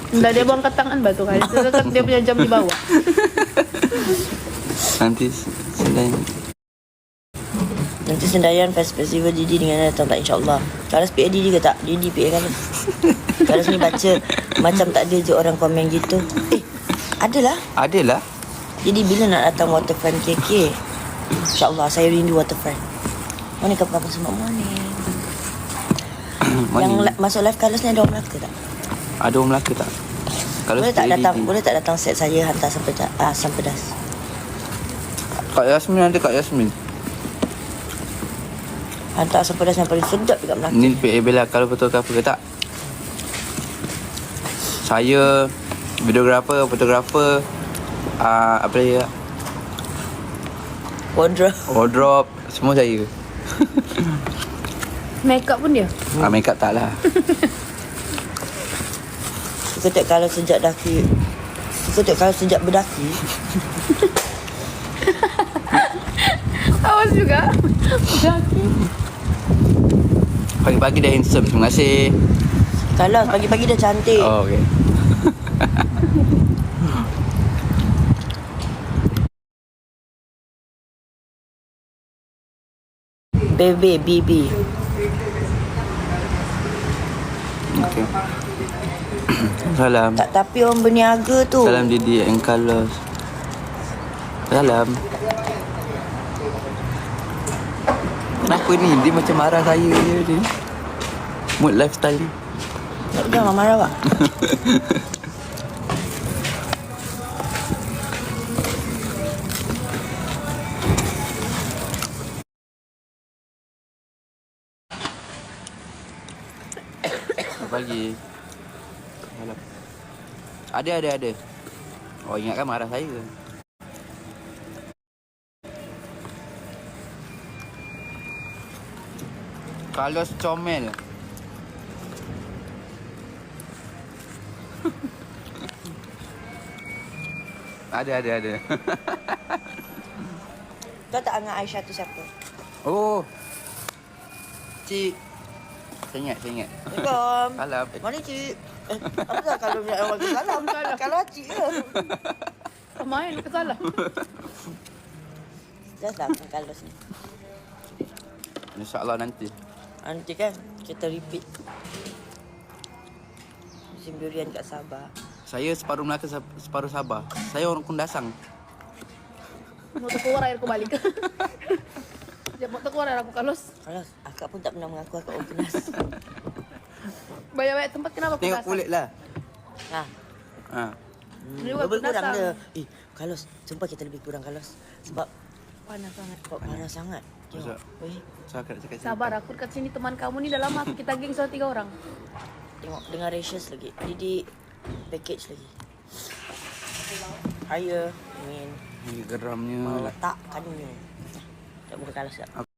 Dah dia buang kat tangan batu kan. Dia punya jam di bawah. Nanti sedang. Nanti Sendayan festival Didi dengan datang tak insyaAllah. Kalas PA Didi ke tak? Didi PA Kalas. Kalas ni baca macam tak ada je orang komen gitu. Adalah. Adalah. Jadi bila nak datang waterfront KK? InsyaAllah saya rindu waterfront. Mana kapan-kapan semua morning. Yang masuk live Kalas ni ada orang Melaka tak? Ada orang Melaka tak? Kalau Boleh tak datang? Boleh tak datang set saya hantar asam pedas? Kak Yasmin ada Kak Yasmin. Hantar asam pedas yang paling sedap dekat Melaka. Ni PA Bella kalau betul ke apa ke tak? Saya videografer, fotografer, apa lagi? Wardrobe, semua saya. Makeup pun dia. Makeup tak lah. Suka tak kalau sejak daki. Suka tak kalau sejak berdaki. Awas juga. Daki. Pagi-pagi dah handsome. Terima kasih. Kalau pagi-pagi dah cantik. Oh, okey. Bibi. Okey. Salam. Tak, tapi orang berniaga tu. Salam Didi and Carlos. Salam. Kenapa ni? Dia macam marah saya je ni. Mood lifestyle ni. Jangan marah pak. Pagi. Salam. Ada. Oh, ingatkan marah saya. Carlos comel. Ada. Kau tak angan Aisyah tu siapa? Oh. Cik. Saya ingat. Assalamualaikum. Salam. Mana cik? Apa dah kalau nak orang tu salam? Kalau cik ke? Main ke salah. Dah tak kalau ni. InsyaAllah nanti. Nanti kan kita repeat. Musim durian kat Sabah. Saya separuh Melaka, separuh Sabah. Saya orang Kundasang. Mau terkeluar air aku balik. Dia mau terkeluar air aku Carlos. Kalau akak pun tak pernah mengaku akak orang Kenas. Banyak tempat kenapa aku Tengok rasa? kulit lah. Ha. Dia buat Lebih kurang Kundasang. dia. Carlos, sumpah kita lebih kurang Carlos. Sebab Panas sangat. panas sangat. Tengok. Weh, Saya akan cakap Sabar, aku dekat sini teman kamu ni dah lama. Kita geng soal 3 orang. tengok dengan ratios lagi. Didi package lagi. Higher. Ingin Ini geramnya. meletakkannya. Tak boleh kalah siap.